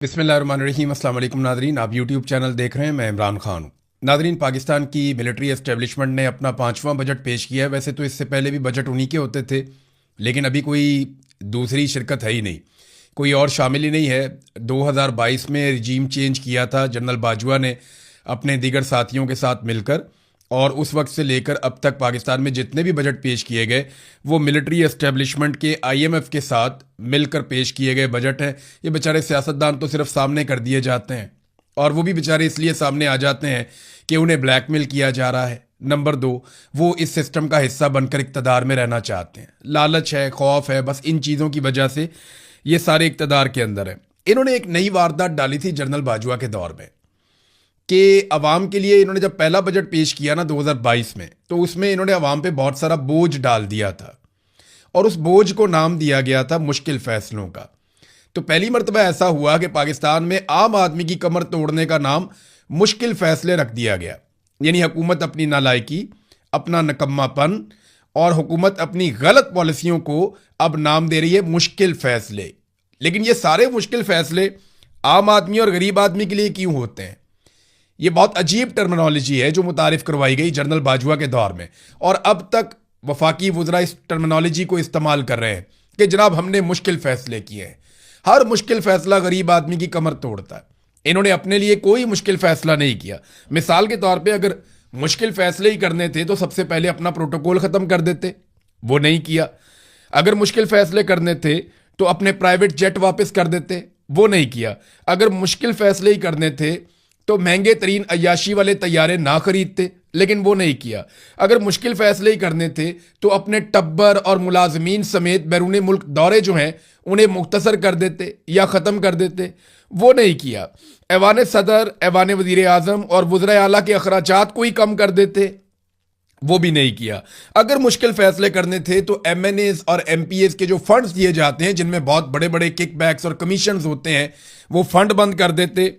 बिस्मिल्लाहिर्रहमानिर्रहीम। अस्सलाम वालेकुम नादरीन, आप यूट्यूब चैनल देख रहे हैं। मैं इमरान खान हूँ। नादरीन, पाकिस्तान की मिलिट्री एस्टेब्लिशमेंट ने अपना 5वां बजट पेश किया है। वैसे तो इससे पहले भी बजट उन्हीं के होते थे, लेकिन अभी कोई दूसरी शिरकत है ही नहीं, कोई और शामिल ही नहीं है। 2022 में रिजीम चेंज किया था जनरल बाजवा ने अपने दीगर साथियों के साथ मिलकर, और उस वक्त से लेकर अब तक पाकिस्तान में जितने भी बजट पेश किए गए वो मिलिट्री एस्टेब्लिशमेंट के आईएमएफ के साथ मिलकर पेश किए गए बजट हैं। ये बेचारे सियासतदान तो सिर्फ सामने कर दिए जाते हैं, और वो भी बेचारे इसलिए सामने आ जाते हैं कि उन्हें ब्लैकमेल किया जा रहा है। नंबर 2, वो इस सिस्टम का हिस्सा बनकर इक़्तिदार में रहना चाहते हैं। लालच है, खौफ है, बस इन चीज़ों की वजह से ये सारे इक़्तिदार के अंदर है। इन्होंने एक नई वारदात डाली थी जनरल बाजवा के दौर में कि अवाम के लिए इन्होंने जब पहला बजट पेश किया ना 2022 में, तो उसमें इन्होंने अवाम पे बहुत सारा बोझ डाल दिया था, और उस बोझ को नाम दिया गया था मुश्किल फैसलों का। तो पहली मरतबा ऐसा हुआ कि पाकिस्तान में आम आदमी की कमर तोड़ने का नाम मुश्किल फैसले रख दिया गया। यानी हुकूमत अपनी नालायकी, अपना नकम्मापन और हुकूमत अपनी गलत पॉलिसियों को अब नाम दे रही है मुश्किल फैसले। लेकिन ये सारे मुश्किल फैसले आम आदमी और गरीब आदमी के लिए क्यों होते हैं? ये बहुत अजीब टर्मिनोलॉजी है जो मुतारिफ करवाई गई जनरल बाजवा के दौर में, और अब तक वफाकी वज़रा इस टर्मिनोलॉजी को इस्तेमाल कर रहे हैं कि जनाब हमने मुश्किल फैसले किए हैं। हर मुश्किल फैसला गरीब आदमी की कमर तोड़ता है। इन्होंने अपने लिए कोई मुश्किल फैसला नहीं किया। मिसाल के तौर पे अगर मुश्किल फैसले ही करने थे तो सबसे पहले अपना प्रोटोकॉल ख़त्म कर देते, वो नहीं किया। अगर मुश्किल फैसले करने थे तो अपने प्राइवेट जेट वापस कर देते, वो नहीं किया। अगर मुश्किल फैसले ही करने थे तो महंगे तरीन अय्याशी वाले तैयारे ना खरीदते, लेकिन वो नहीं किया। अगर मुश्किल फैसले ही करने थे तो अपने टब्बर और मुलाजमीन समेत बैरून मुल्क दौरे जो हैं उन्हें मुख्तसर कर देते या ख़त्म कर देते, वो नहीं किया। ऐवान सदर, ऐवान वज़ीर आज़म और वज़रा आला के अखराजात को ही कम कर देते, वो भी नहीं किया। अगर मुश्किल फैसले करने थे तो एमएनएस और एमपीएस के जो फंड्स दिए जाते हैं जिनमें बहुत बड़े बड़े किकबैक्स और कमीशंस होते हैं, वो फंड बंद कर देते,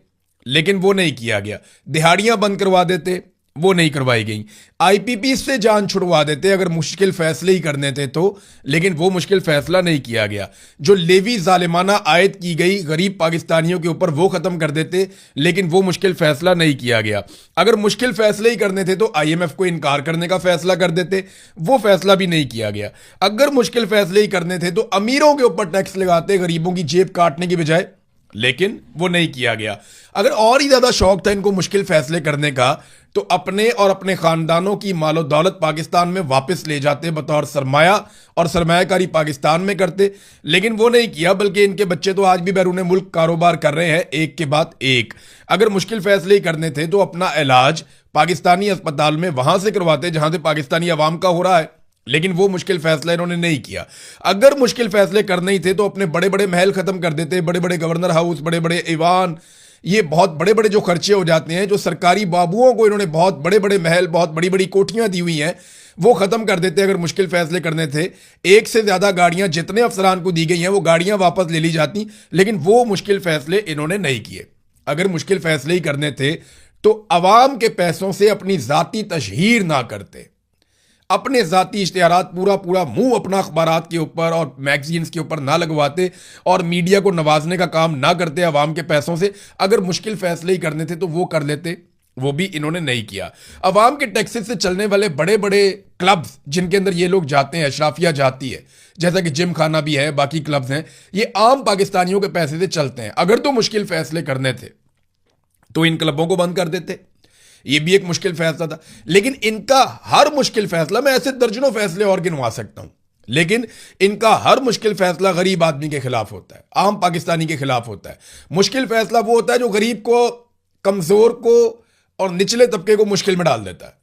लेकिन वो नहीं किया गया। दिहाड़ियां बंद करवा देते, वो नहीं करवाई गई। आईपीपी से जान छुड़वा देते अगर मुश्किल फैसले ही करने थे तो, लेकिन वो मुश्किल फैसला नहीं किया गया। जो लेवी जालिमाना आयद की गई गरीब पाकिस्तानियों के ऊपर, वो खत्म कर देते, लेकिन वो मुश्किल फैसला नहीं किया गया। अगर मुश्किल फैसले ही करने थे तो आईएमएफ को इनकार करने का फैसला कर देते, वो फैसला भी नहीं किया गया। अगर मुश्किल फैसले ही करने थे तो अमीरों के ऊपर टैक्स लगाते गरीबों की जेब काटने की बजाय, लेकिन वो नहीं किया गया। अगर और ही ज्यादा शौक था इनको मुश्किल फैसले करने का तो अपने और अपने खानदानों की मालो दौलत पाकिस्तान में वापस ले जाते बतौर सरमाया, और सरमायाकारी पाकिस्तान में करते, लेकिन वो नहीं किया। बल्कि इनके बच्चे तो आज भी बैरून मुल्क कारोबार कर रहे हैं, एक के बाद एक। अगर मुश्किल फैसले ही करने थे तो अपना इलाज पाकिस्तानी अस्पताल में वहां से करवाते जहां से पाकिस्तानी अवाम का हो रहा है, लेकिन वो मुश्किल फैसला इन्होंने नहीं किया। अगर मुश्किल फैसले करने ही थे तो अपने बड़े बड़े महल खत्म कर देते, बड़े बड़े गवर्नर हाउस, बड़े बड़े ईवान, ये बहुत बड़े बड़े जो खर्चे हो जाते हैं, जो सरकारी बाबुओं को इन्होंने बहुत बड़े बड़े महल, बहुत बड़ी बड़ी कोठियां दी हुई हैं, वो खत्म कर देते अगर मुश्किल फैसले करने थे। एक से ज्यादा गाड़ियां जितने अफसरान को दी गई हैं वो गाड़ियां वापस ले ली जाती, लेकिन वो मुश्किल फैसले इन्होंने नहीं किए। अगर मुश्किल फैसले ही करने थे तो अवाम के पैसों से अपनी जाती तशहीर ना करते, अपने जाती इश्तिहारात पूरा पूरा मुंह अपना अखबारात के ऊपर और मैगजीन्स के ऊपर ना लगवाते, और मीडिया को नवाजने का काम ना करते अवाम के पैसों से। अगर मुश्किल फैसले ही करने थे तो वो कर लेते, वो भी इन्होंने नहीं किया। अवाम के टैक्सेस से चलने वाले बड़े बड़े क्लब्स जिनके अंदर ये लोग जाते हैं, अशराफिया जाती है, जैसा कि जिम खाना भी है, बाकी क्लब्स हैं, ये आम पाकिस्तानियों के पैसे से चलते हैं। अगर तो मुश्किल फैसले करने थे तो इन क्लबों को बंद कर देते, ये भी एक मुश्किल फैसला था। लेकिन इनका हर मुश्किल फैसला, मैं ऐसे दर्जनों फैसले और गिनवा सकता हूं, लेकिन इनका हर मुश्किल फैसला गरीब आदमी के खिलाफ होता है, आम पाकिस्तानी के खिलाफ होता है। मुश्किल फैसला वो होता है जो गरीब को, कमजोर को और निचले तबके को मुश्किल में डाल देता है।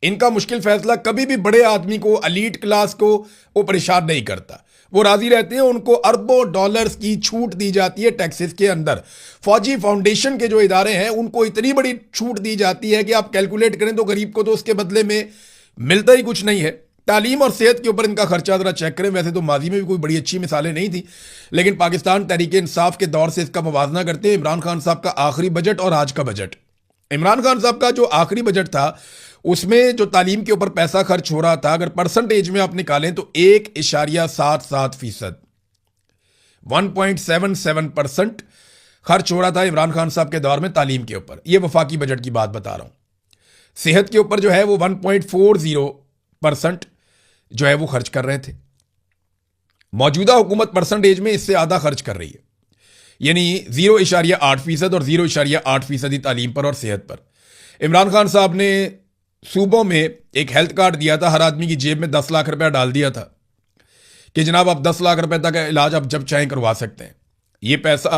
इनका मुश्किल फैसला कभी भी बड़े आदमी को, एलीट क्लास को वो परेशान नहीं करता, वो राजी रहते हैं। उनको अरबों डॉलर्स की छूट दी जाती है टैक्सेस के अंदर। फौजी फाउंडेशन के जो इदारे हैं उनको इतनी बड़ी छूट दी जाती है कि आप कैलकुलेट करें तो गरीब को तो उसके बदले में मिलता ही कुछ नहीं है। तालीम और सेहत के ऊपर इनका खर्चा जरा चेक करें। वैसे तो माजी में भी कोई बड़ी अच्छी मिसालें नहीं थी, लेकिन पाकिस्तान तहरीक इंसाफ के दौर से इसका मुवाजना करते हैं इमरान खान साहब का आखिरी बजट और आज का बजट। इमरान खान साहब का जो आखिरी बजट था उसमें जो तालीम के ऊपर पैसा खर्च हो रहा था, अगर परसेंटेज में आप निकालें तो 1.77%, 1.77% खर्च हो रहा था इमरान खान साहब के दौर में तालीम के ऊपर। ये वफाकी बजट की बात बता रहा हूं। सेहत के ऊपर जो है वो 1.40% जो है वो खर्च कर रहे थे। मौजूदा हुकूमत परसेंटेज में इससे आधा खर्च कर रही है, यानी 0.8% और 0.8% तालीम पर और सेहत पर। इमरान खान साहब ने सूबों में एक हेल्थ कार्ड दिया था, हर आदमी की जेब में 10 लाख रुपया डाल दिया था कि जनाब आप 10 लाख रुपए तक का इलाज आप जब चाहें करवा सकते हैं, ये पैसा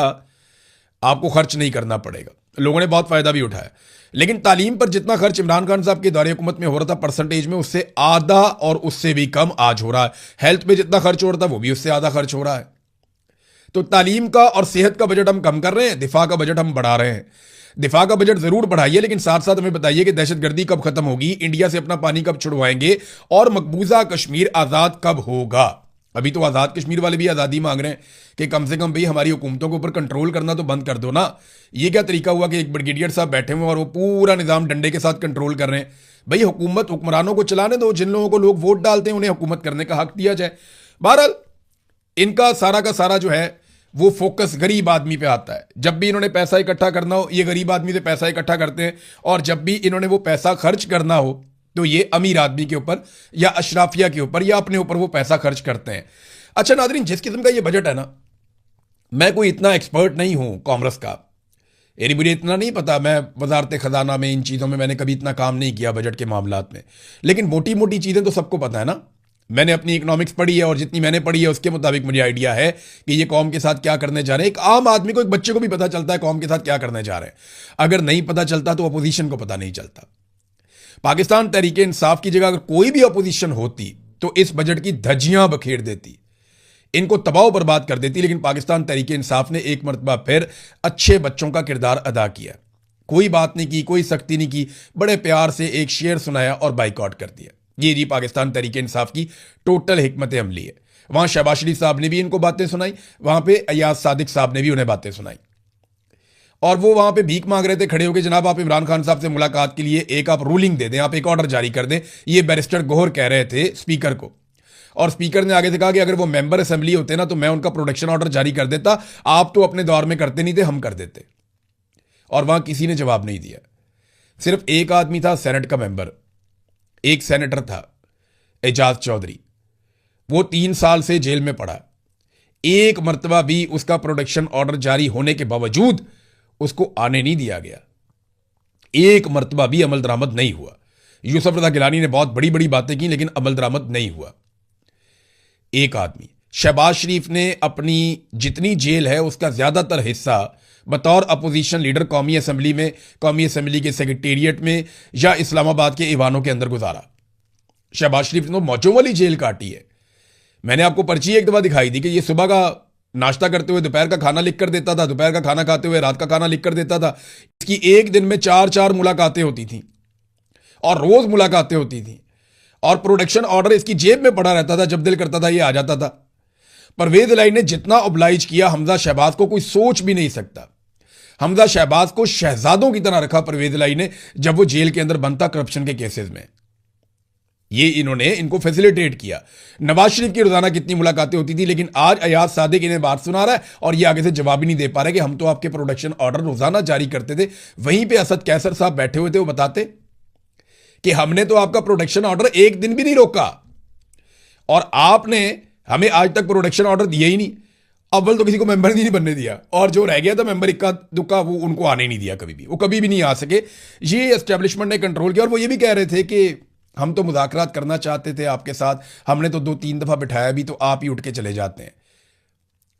आपको खर्च नहीं करना पड़ेगा। लोगों ने बहुत फायदा भी उठाया। लेकिन तालीम पर जितना खर्च इमरान खान साहब के दौरे हुकूमत में हो रहा था परसेंटेज में, उससे आधा और उससे भी कम आज हो रहा है। हेल्थ पे जितना खर्च हो रहा था वो भी उससे आधा खर्च हो रहा है। तो तालीम का और सेहत का बजट हम कम कर रहे हैं, दिफा का बजट हम बढ़ा रहे हैं। दिफा का बजट जरूर बढ़ाइए, लेकिन साथ साथ हमें बताइए कि दहशतगर्दी कब खत्म होगी, इंडिया से अपना पानी कब छुड़वाएंगे और मकबूजा कश्मीर आजाद कब होगा। अभी तो आजाद कश्मीर वाले भी आजादी मांग रहे हैं कि कम से कम भाई हमारी हुकूमतों के ऊपर कंट्रोल करना तो बंद कर दो ना। ये क्या तरीका हुआ कि एक ब्रिगेडियर साहब बैठे हुए और वो पूरा निजाम डंडे के साथ कंट्रोल कर रहे हैं। भाई हुकूमत हुक्मरानों को चलाने दो, जिन लोगों को लोग वोट डालते हैं उन्हें हुकूमत करने का हक दिया जाए। बहरहाल इनका सारा का सारा जो है वो फोकस गरीब आदमी पे आता है। जब भी इन्होंने पैसा इकट्ठा करना हो ये गरीब आदमी से पैसा इकट्ठा करते हैं, और जब भी इन्होंने वो पैसा खर्च करना हो तो ये अमीर आदमी के ऊपर या अशराफिया के ऊपर या अपने ऊपर वो पैसा खर्च करते हैं। अच्छा नादरीन, जिस किस्म का ये बजट है ना, मैं कोई इतना एक्सपर्ट नहीं हूं कांग्रेस का, यानी मुझे इतना नहीं पता, मैं वजारत खजाना में इन चीज़ों में मैंने कभी इतना काम नहीं किया बजट के मामलात में, लेकिन मोटी मोटी चीज़ें तो सबको पता है ना। मैंने अपनी इकोनॉमिक्स पढ़ी है और जितनी मैंने पढ़ी है उसके मुताबिक मुझे आइडिया है कि ये कौम के साथ क्या करने जा रहे हैं। एक आम आदमी को, एक बच्चे को भी पता चलता है कौम के साथ क्या करने जा रहे हैं। अगर नहीं पता चलता तो अपोजिशन को पता नहीं चलता। पाकिस्तान तहरीक इंसाफ की जगह अगर कोई भी अपोजिशन होती तो इस बजट की धज्जियां बखेर देती, इनको तबाह बर्बाद कर देती। लेकिन पाकिस्तान तहरीक इंसाफ ने एक मरतबा फिर अच्छे बच्चों का किरदार अदा किया, कोई बात नहीं की, कोई सख्ती नहीं की, बड़े प्यार से एक शेर सुनाया और बाइकआउट कर दिया। ये जी पाकिस्तान तहरीक इंसाफ की टोटल हिकमत अमली है। वहां शहबाज शरीफ साहब ने भी इनको बातें सुनाई, वहां पे अयाज सादिक साहब ने भी उन्हें बातें सुनाई, और वो वहां पे भीख मांग रहे थे खड़े होकर, जनाब आप इमरान खान साहब से मुलाकात के लिए एक आप रूलिंग दे दें, आप एक ऑर्डर जारी कर दें। ये बैरिस्टर गोहर कह रहे थे स्पीकर को, और स्पीकर ने आगे से कहा कि अगर वो मेंबर असेंबली होते ना तो मैं उनका प्रोटेक्शन ऑर्डर जारी कर देता, आप तो अपने दौर में करते नहीं थे, हम कर देते। और वहां किसी ने जवाब नहीं दिया। सिर्फ एक आदमी था सेनेट का मेंबर, एक सेनेटर था एजाज चौधरी, वो 3 साल से जेल में पड़ा। एक मरतबा भी उसका प्रोटेक्शन ऑर्डर जारी होने के बावजूद उसको आने नहीं दिया गया, एक मरतबा भी अमल दरामद नहीं हुआ। यूसुफ रजा गिलानी ने बहुत बड़ी बड़ी बातें की लेकिन अमल दरामद नहीं हुआ। एक आदमी शहबाज शरीफ ने अपनी जितनी जेल है उसका ज्यादातर हिस्सा बतौर अपोजिशन लीडर कौमी असेंबली में, कौमी असेंबली के सेक्रेटेरिएट में या इस्लामाबाद के ईवानों के अंदर गुजारा। शहबाज शरीफ ने मौजों वाली जेल काटी है। मैंने आपको पर्ची एक दफा दिखाई दी कि ये सुबह का नाश्ता करते हुए दोपहर का खाना लिख कर देता था, दोपहर का खाना खाते हुए रात का खाना लिख कर देता था। इसकी एक दिन में 4-4 मुलाकातें होती थी और रोज मुलाकातें होती थी, और प्रोटेक्शन ऑर्डर इसकी जेब में पड़ा रहता था, जब दिल करता था ये आ जाता था। परवेज इलाही ने जितना ओब्लाइज किया हमजा शहबाज को कोई सोच भी नहीं सकता। हमजा शहबाज को शहजादों की तरह रखा परवेज इलाही ने जब वो जेल के अंदर बंद था करप्शन के केसेस में। ये इन्होंने इनको फैसिलिटेट किया। नवाज शरीफ की रोजाना कितनी मुलाकातें होती थी, लेकिन आज अयाज सादिक इन्हें बात सुना रहा है और ये आगे से जवाब ही नहीं दे पा रहे कि हम तो आपके प्रोटेक्शन ऑर्डर रोजाना जारी करते थे। वहीं पे असद कैसर साहब बैठे हुए थे, वो बताते कि हमने तो आपका प्रोटेक्शन ऑर्डर एक दिन भी नहीं रोका और आपने हमें आज तक प्रोटेक्शन ऑर्डर दिया ही नहीं। अव्वल तो किसी को मेंबर नहीं बनने दिया, और जो रह गया था मेंबर इक्का दुक्का वो उनको आने नहीं दिया, कभी भी वो कभी भी नहीं आ सके। ये एस्टेब्लिशमेंट ने कंट्रोल किया। और वो ये भी कह रहे थे कि हम तो मुज़ाकरात करना चाहते थे आपके साथ, हमने तो 2-3 दफा बिठाया भी तो आप ही उठ के चले जाते हैं।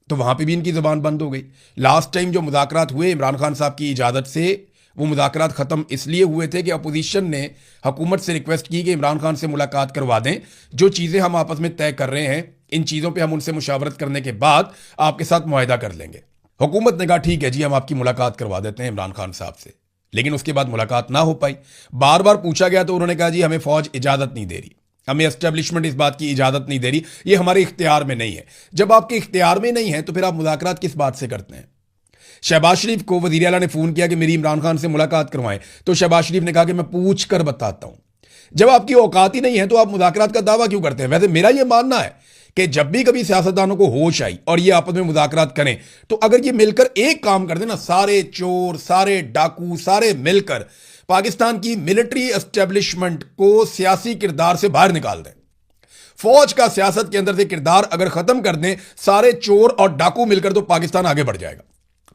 तो वहां पे भी इनकी जुबान बंद हो गई। लास्ट टाइम जो मुज़ाकरात हुए इमरान खान साहब की इजाज़त से, वो मुज़ाकरात ख़त्म इसलिए हुए थे कि अपोजिशन ने हुकूमत से रिक्वेस्ट की कि इमरान खान से मुलाकात करवा दें, जो चीज़ें हम आपस में तय कर रहे हैं इन चीज़ों पे हम उनसे मुशावरत करने के बाद आपके साथ मुआहिदा कर लेंगे। हुकूमत ने कहा ठीक है जी, हम आपकी मुलाकात करवा देते हैं इमरान खान साहब से, लेकिन उसके बाद मुलाकात ना हो पाई। बार बार पूछा गया तो उन्होंने कहा जी हमें फौज इजाज़त नहीं दे रही, हमें एस्टेब्लिशमेंट इस बात की इजाज़त नहीं दे रही, ये हमारे इख्तियार में नहीं है। जब आपके इख्तियार में नहीं है तो फिर आप मुज़ाकरात किस बात से करते हैं? शहबाज शरीफ को वज़ीर आला ने फ़ोन किया कि मेरी इमरान खान से मुलाकात करवाएं, तो शहबाज शरीफ ने कहा कि मैं पूछ कर बताता हूं। जब आपकी औकात ही नहीं है तो आप मुज़ाकरात का दावा क्यों करते हैं? वैसे मेरा यह मानना है कि जब भी कभी सियासतदानों को होश आई और ये आपस में मुज़ाकरात करें, तो अगर ये मिलकर एक काम कर दें ना, सारे चोर, सारे डाकू, सारे मिलकर पाकिस्तान की मिलिट्री एस्टेब्लिशमेंट को सियासी किरदार से बाहर निकाल दें, फौज का सियासत के अंदर से किरदार अगर खत्म कर दें सारे चोर और डाकू मिलकर, तो पाकिस्तान आगे बढ़ जाएगा,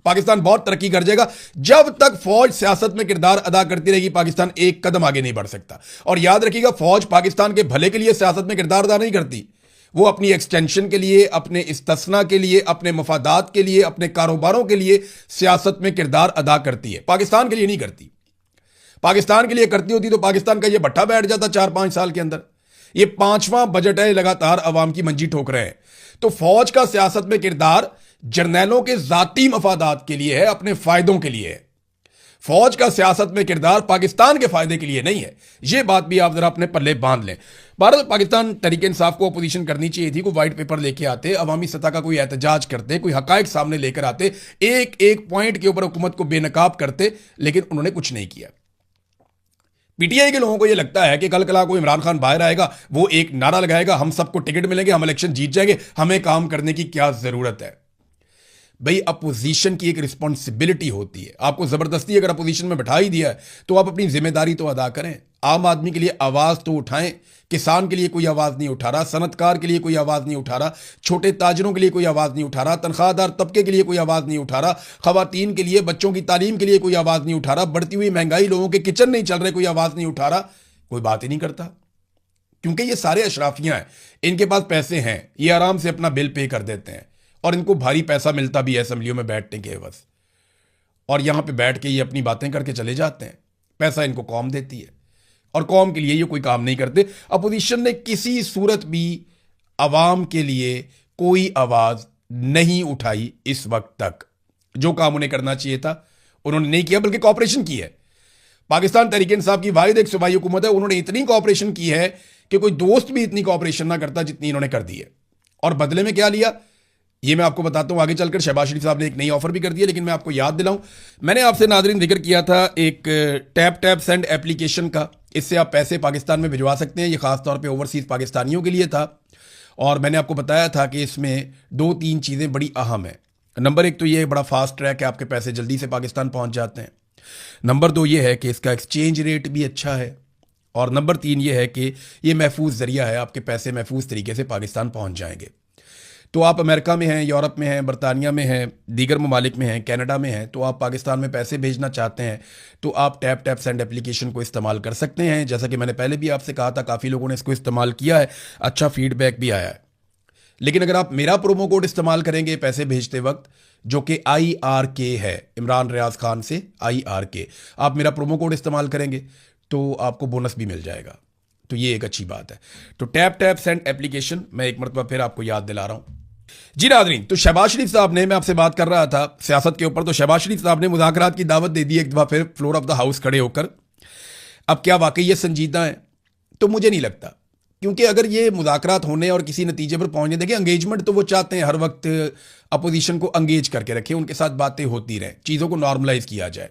पाकिस्तान बहुत तरक्की कर जाएगा। जब तक फौज सियासत में किरदार अदा करती रहेगी, पाकिस्तान एक कदम आगे नहीं बढ़ सकता। और याद रखिएगा, फौज पाकिस्तान के भले के लिए सियासत में किरदार अदा नहीं करती, वो अपनी एक्सटेंशन के लिए, अपने इस्तिस्ना के लिए, अपने मफादात के लिए, अपने कारोबारों के लिए सियासत में किरदार अदा करती है, पाकिस्तान के लिए नहीं करती। पाकिस्तान के लिए करती होती तो पाकिस्तान का ये भट्ठा बैठ जाता 4-5 साल के अंदर। ये 5वां बजट है, लगातार अवाम की मंजी ठोक रहे हैं। तो फौज का सियासत में किरदार जर्नैलों के जाती मफादात के लिए है, अपने फायदों के लिए है। फौज का सियासत में किरदार पाकिस्तान के फायदे के लिए नहीं है। यह बात भी आप जरा अपने पल्ले बांध लें। भारत पाकिस्तान तहरीक इंसाफ को अपोजिशन करनी चाहिए थी, कोई व्हाइट पेपर लेके आते, अवामी सतह का कोई एहतजाज करते, कोई हकायक सामने लेकर आते, एक एक पॉइंट के ऊपर हुकूमत को बेनकाब करते, लेकिन उन्होंने कुछ नहीं किया। पीटीआई के लोगों को यह लगता है कि कल कला को इमरान खान बाहर आएगा, वो एक नारा लगाएगा, हम सबको टिकट मिलेंगे, हम इलेक्शन जीत जाएंगे, हमें काम करने की क्या जरूरत है। भाई, अपोजिशन की एक रिस्पॉन्सिबिलिटी होती है। आपको जबरदस्ती अगर अपोजिशन में बैठा ही दिया है तो आप अपनी जिम्मेदारी तो अदा करें। आम आदमी के लिए आवाज तो उठाएं। किसान के लिए कोई आवाज नहीं उठा रहा, सनतकार के लिए कोई आवाज नहीं उठा रहा, छोटे ताजरों के लिए कोई आवाज नहीं उठा रहा, तनख्वाहदार तबके के लिए कोई आवाज नहीं उठा रहा, खवातीन के लिए, बच्चों की तालीम के लिए कोई आवाज नहीं उठा रहा, बढ़ती हुई महंगाई, लोगों के किचन नहीं चल रहे, कोई आवाज नहीं उठा रहा, कोई बात ही नहीं करता। क्योंकि ये सारे अशराफियां हैं, इनके पास पैसे हैं, ये आराम से अपना बिल पे कर देते हैं और इनको भारी पैसा मिलता भी है असेंबलियों में बैठने के एवज, और यहां पे बैठ के ये अपनी बातें करके चले जाते हैं। पैसा इनको कौम देती है और कौम के लिए ये कोई काम नहीं करते। अपोजिशन ने किसी सूरत भी अवाम के लिए कोई आवाज नहीं उठाई इस वक्त तक। जो काम उन्हें करना चाहिए था उन्होंने नहीं किया, बल्कि कॉपरेशन की है। पाकिस्तान तहरीक इंसाफ की वाहिद एक सूबाई हुकूमत है, उन्होंने इतनी कॉपरेशन की है कि कोई दोस्त भी इतनी कॉपरेशन ना करता जितनी इन्होंने कर दी है। और बदले में क्या लिया, ये मैं आपको बताता हूं आगे चलकर। शहबाज शरीफ साहब ने एक नई ऑफर भी कर दी है, लेकिन मैं आपको याद दिलाऊं, मैंने आपसे नाज़रीन जिक्र किया था एक टैप सेंड एप्लीकेशन का। इससे आप पैसे पाकिस्तान में भिजवा सकते हैं। ये खास तौर पे ओवरसीज पाकिस्तानियों के लिए था, और मैंने आपको बताया था कि इसमें 2-3 चीज़ें बड़ी अहम हैं। नंबर 1 तो ये बड़ा फास्ट ट्रैक है, आपके पैसे जल्दी से पाकिस्तान पहुंच जाते हैं। नंबर 2 ये है कि इसका एक्सचेंज रेट भी अच्छा है, और नंबर 3 ये है कि ये महफूज जरिया है, आपके पैसे महफूज तरीके से पाकिस्तान पहुंच जाएंगे। तो आप अमेरिका में हैं, यूरोप में हैं, बरतानिया में हैं, दीगर ममालिक में हैं, कनाडा में हैं, तो आप पाकिस्तान में पैसे भेजना चाहते हैं तो आप टैप सेंड एप्लीकेशन को इस्तेमाल कर सकते हैं। जैसा कि मैंने पहले भी आपसे कहा था, काफ़ी लोगों ने इसको इस्तेमाल किया है, अच्छा फीडबैक भी आया है। लेकिन अगर आप मेरा प्रोमो कोड इस्तेमाल करेंगे पैसे भेजते वक्त, जो कि IRK है, इमरान रियाज खान से IRK, आप मेरा प्रोमो कोड इस्तेमाल करेंगे तो आपको बोनस भी मिल जाएगा। तो ये एक अच्छी बात है। तो टैप सेंड एप्लीकेशन मैं एक मरतबा फिर आपको याद दिला रहा हूं। जी नाज़रीन, तो शहबाज शरीफ साहब ने, मैं आपसे बात कर रहा था सियासत के ऊपर, तो शहबाज शरीफ साहब ने मुज़ाकरात की दावत दे दी एक दफ़ा फिर फ्लोर ऑफ द हाउस खड़े होकर। अब क्या वाकई ये संजीदा है? तो मुझे नहीं लगता, क्योंकि अगर ये मुज़ाकरात होने और किसी नतीजे पर पहुंचने, देखिए एंगेजमेंट तो वो चाहते हैं हर वक्त अपोजिशन को एंगेज करके रखें, उनके साथ बातें होती रहें, चीज़ों को नॉर्मलाइज किया जाए,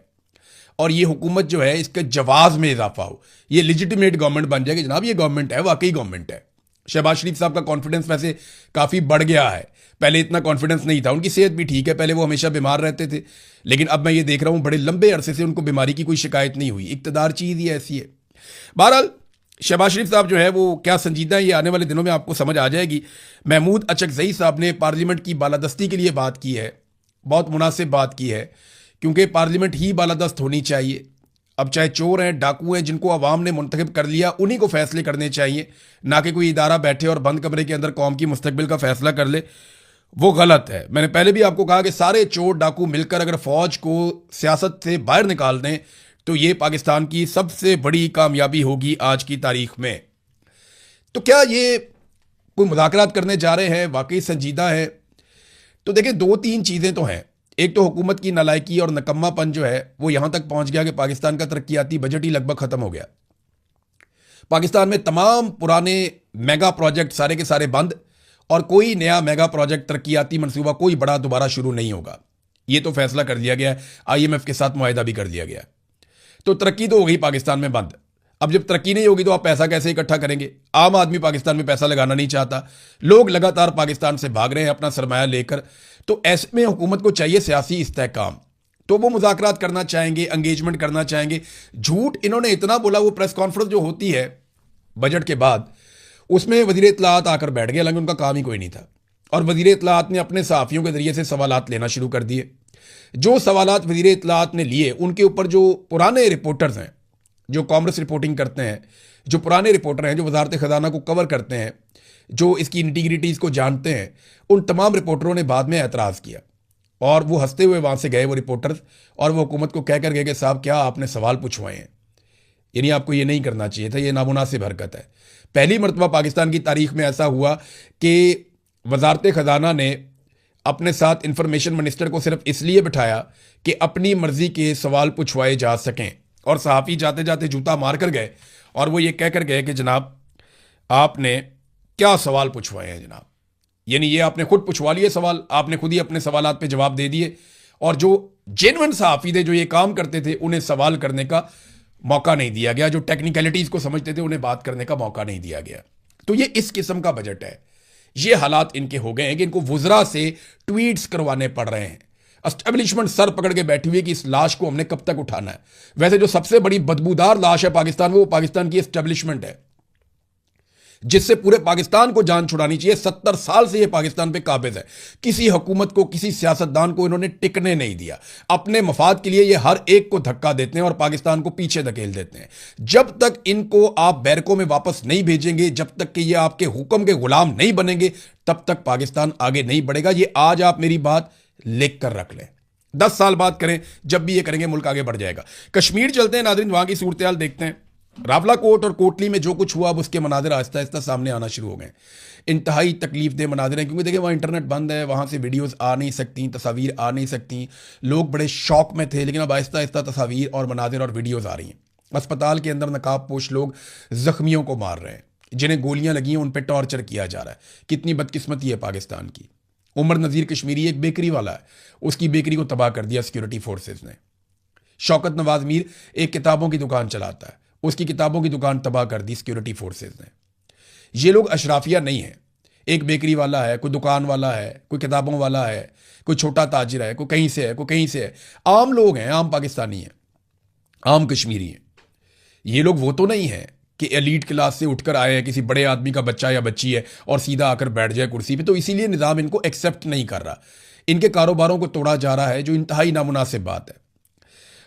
और ये हुकूमत जो है इसके जवाब में इजाफा हो, ये लिजिटिमेट गवर्नमेंट बन जाए कि जनाब ये गवर्नमेंट है, वाकई गवर्नमेंट है। शहबाज शरीफ साहब का कॉन्फिडेंस वैसे काफ़ी बढ़ गया है, पहले इतना कॉन्फिडेंस नहीं था। उनकी सेहत भी ठीक है, पहले वो हमेशा बीमार रहते थे, लेकिन अब मैं ये देख रहा हूँ बड़े लंबे अरसे से उनको बीमारी की कोई शिकायत नहीं हुई। इक़्तिदार चीज़ ही ऐसी है। बहरहाल शहबाज शरीफ साहब जो है वो क्या संजीदा है, ये आने वाले दिनों में आपको समझ आ जाएगी। महमूद अचकज़ई साहब ने पार्लियामेंट की बालादस्ती के लिए बात की है, बहुत मुनासिब बात की है, क्योंकि पार्लियामेंट ही बालादस्त होनी चाहिए। अब चाहे चोर हैं, डाकू हैं, जिनको अवाम ने मुंतखब कर लिया, उन्हीं को फैसले करने चाहिए, ना कि कोई इदारा बैठे और बंद कमरे के अंदर कौम की मुस्तकबिल का फैसला कर ले। वो गलत है। मैंने पहले भी आपको कहा कि सारे चोर डाकू मिलकर अगर फौज को सियासत से बाहर निकाल दें तो ये पाकिस्तान की सबसे बड़ी कामयाबी होगी आज की तारीख में। तो क्या ये कोई मुज़ाकरात करने जा रहे हैं, वाकई संजीदा है? तो देखिए 2-3 चीज़ें तो हैं। एक तो हुकूमत की नालायकी और नकम्मापन जो है वो यहां तक पहुंच गया कि पाकिस्तान का तरक्याती बजट ही लगभग खत्म हो गया। पाकिस्तान में तमाम पुराने मेगा प्रोजेक्ट सारे के सारे बंद, और कोई नया मेगा प्रोजेक्ट तरक्याती मंसूबा कोई बड़ा दोबारा शुरू नहीं होगा। ये तो फैसला कर लिया गया है, IMF के साथ मुआहिदा भी कर दिया गया। तो तरक्की तो हो गई पाकिस्तान में बंद। अब जब तरक्की नहीं होगी तो आप पैसा कैसे इकट्ठा करेंगे? आम आदमी पाकिस्तान में पैसा लगाना नहीं चाहता, लोग लगातार पाकिस्तान से भाग रहे हैं अपना सरमाया लेकर। तो ऐसे में हुकूमत को चाहिए सियासी इस्तेहकाम, तो वो मुज़ाकरात करना चाहेंगे, एंगेजमेंट करना चाहेंगे। झूठ इन्होंने इतना बोला, वो प्रेस कॉन्फ्रेंस जो होती है बजट के बाद, उसमें वज़ीर इत्तलाआत आकर बैठ गए, हालांकि उनका काम ही कोई नहीं था। और वज़ीर इत्तलाआत ने अपने सहाफ़ियों के ज़रिए से सवालात लेना शुरू कर दिए। जो सवालात वज़ीर इत्तलाआत ने लिए, उनके ऊपर जो पुराने रिपोर्टर्स हैं, जो कॉमर्स रिपोर्टिंग करते हैं, जो पुराने रिपोर्टर हैं, जो वजारत ख़जाना को कवर करते हैं, जो इसकी इंटीग्रिटीज़ को जानते हैं, उन तमाम रिपोर्टरों ने बाद में एतराज़ किया और वो हंसते हुए वहाँ से गए, वो रिपोर्टर्स, और वो हुकूमत को कह कर गए कि साहब क्या आपने सवाल पूछवाए हैं, यानी आपको ये नहीं करना चाहिए था, ये नामुनासिब हरकत है। पहली मरतबा पाकिस्तान की तारीख में ऐसा हुआ कि वजारत ख़जाना ने अपने साथ इंफॉर्मेशन मिनिस्टर को सिर्फ इसलिए बिठाया कि अपनी मर्जी के सवाल पूछवाए जा सकें, और सहाफ़ी जाते जाते जूता मार कर गए और वो ये कह कर गए कि जनाब आपने क्या सवाल पूछवाए हैं जनाब, यानी ये आपने खुद पूछवा लिए सवाल, आपने खुद ही अपने सवालात पे जवाब दे दिए, और जो जेन्युइन सहाफ़ी थे, जो ये काम करते थे, उन्हें सवाल करने का मौका नहीं दिया गया, जो टेक्निकलिटीज़ को समझते थे उन्हें बात करने का मौका नहीं दिया गया। तो ये इस किस्म का बजट है। ये हालात इनके हो गए हैं कि इनको वुज़रा से ट्वीट्स करवाने पड़ रहे हैं। एस्टेब्लिशमेंट सर पकड़ के बैठी हुई है कि इस लाश को हमने कब तक उठाना है। वैसे जो सबसे बड़ी बदबूदार लाश है पाकिस्तान में, वो पाकिस्तान की एस्टेब्लिशमेंट है, जिससे पूरे पाकिस्तान को जान छुड़ानी चाहिए। 70 साल से ये पाकिस्तान पे काबिज है। किसी हुकूमत को, किसी सियासतदान को इन्होंने टिकने नहीं दिया। अपने मफाद के लिए ये हर एक को धक्का देते हैं और पाकिस्तान को पीछे धकेल देते हैं। जब तक इनको आप बैरकों में वापस नहीं भेजेंगे, जब तक कि ये आपके हुक्म के गुलाम नहीं बनेंगे, तब तक पाकिस्तान आगे नहीं बढ़ेगा। ये आज आप मेरी बात लिख कर रख लें। 10 साल बाद करें, जब भी ये करेंगे मुल्क आगे बढ़ जाएगा। कश्मीर चलते हैं नाज़रीन, वहां की सूरत हाल देखते हैं। रावला कोट और कोटली में जो कुछ हुआ, अब उसके मनाजिर आहिस्ता आहिस्ता सामने आना शुरू हो गए। इंतहाई तकलीफ दे मनाजिर हैं, क्योंकि देखिए वहाँ इंटरनेट बंद है, वहाँ से वीडियोस आ नहीं सकती, तस्वीर आ नहीं सकती। लोग बड़े शौक में थे, लेकिन अब आहिस्ता आहिस्ता तस्वीर और मनाजिर और वीडियोज़ आ रही हैं। अस्पताल के अंदर नकाबपोश लोग जख्मियों को मार रहे हैं, जिन्हें गोलियाँ लगी हैं उन पर टॉर्चर किया जा रहा है। कितनी बदकिस्मती है पाकिस्तान की। उमर नज़ीर कश्मीरी एक बेकरी वाला है, उसकी बेकरी को तबाह कर दिया सिक्योरिटी फोर्सेज ने। शौकत नवाज मीर एक किताबों की दुकान चलाता है, उसकी किताबों की दुकान तबाह कर दी सिक्योरिटी फोर्सेज ने। ये लोग अशराफिया नहीं है। एक बेकरी वाला है, कोई दुकान वाला है, कोई किताबों वाला है, कोई छोटा ताजिर है, कोई कहीं से है, कोई कहीं से है। आम लोग हैं, आम पाकिस्तानी हैं, आम कश्मीरी हैं। ये लोग वो तो नहीं है कि एलीट क्लास से उठकर आए हैं, किसी बड़े आदमी का बच्चा या बच्ची है और सीधा आकर बैठ जाए कुर्सी पे। तो इसीलिए निज़ाम इनको एक्सेप्ट नहीं कर रहा। इनके कारोबारों को तोड़ा जा रहा है, जो इंतहाई नामुनासिब बात है।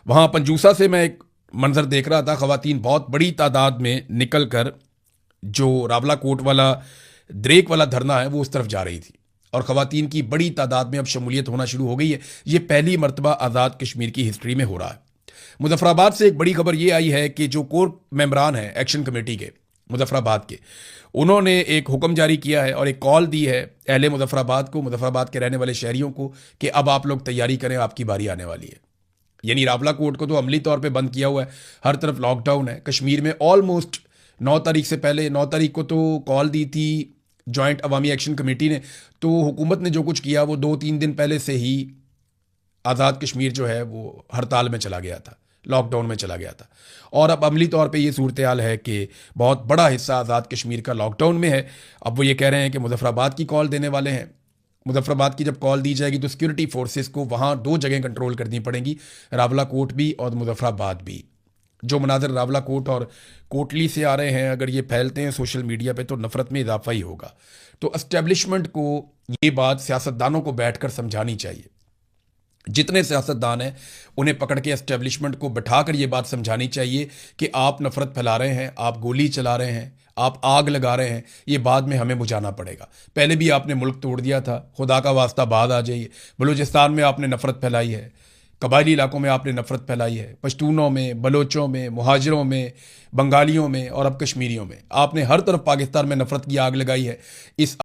वहाँ पंजूसा से मैं एक मंजर देख रहा था, ख़वातीन बहुत बड़ी तादाद में निकल कर जो रावला कोट वाला द्रेक वाला धरना है वो उस तरफ जा रही थी, और ख़वातीन की बड़ी तादाद में अब शमूलियत होना शुरू हो गई है। ये पहली मरतबा आज़ाद कश्मीर की हिस्ट्री में हो रहा है। मुजफ्फराबाद से एक बड़ी खबर ये आई है कि जो कोर मेंबरान हैं एक्शन कमेटी के मुजफ्फराबाद के, उन्होंने एक हुक्म जारी किया है और एक कॉल दी है अहले मुजफ्फराबाद को, मुजफ्फराबाद के रहने वाले शहरियों को, कि अब आप लोग तैयारी करें, आपकी बारी आने वाली है। यानी रावला कोर्ट को तो अमली तौर पे बंद किया हुआ है, हर तरफ लॉकडाउन है। कश्मीर में ऑलमोस्ट 9 तारीख से पहले, 9 तारीख को तो कॉल दी थी जॉइंट अवामी एक्शन कमेटी ने, तो हुकूमत ने जो कुछ किया वो 2-3 दिन पहले से ही आज़ाद कश्मीर जो है वो हड़ताल में चला गया था, लॉकडाउन में चला गया था। और अब अमली तौर पे ये सूरत हाल है कि बहुत बड़ा हिस्सा आज़ाद कश्मीर का लॉकडाउन में है। अब वो ये कह रहे हैं कि मुजफ्फराबाद की कॉल देने वाले हैं। मुजफ्फराबाद की जब कॉल दी जाएगी तो सिक्योरिटी फोर्सेस को वहाँ 2 जगह कंट्रोल करनी पड़ेंगी, रावला कोट भी और मुजफ्फराबाद भी। जो मनाजर रावला कोट और कोटली से आ रहे हैं, अगर ये फैलते हैं सोशल मीडिया पे तो नफ़रत में इजाफा ही होगा। तो एस्टेब्लिशमेंट को ये बात सियासतदानों को बैठ कर समझानी चाहिए। जितने सियासतदान हैं उन्हें पकड़ के एस्टेब्लिशमेंट को बैठाकर ये बात समझानी चाहिए कि आप नफ़रत फैला रहे हैं, आप गोली चला रहे हैं, आप आग लगा रहे हैं, ये बाद में हमें बुझाना पड़ेगा। पहले भी आपने मुल्क तोड़ दिया था, खुदा का वास्ता बाद आ जाइए। बलूचिस्तान में आपने नफ़रत फैलाई है, कबायली इलाकों में आपने नफ़रत फैलाई है, पश्तूनों में, बलोचों में, मुहाजिरों में, बंगालियों में और अब कश्मीरियों में आपने हर तरफ पाकिस्तान में नफ़रत की आग लगाई है। इस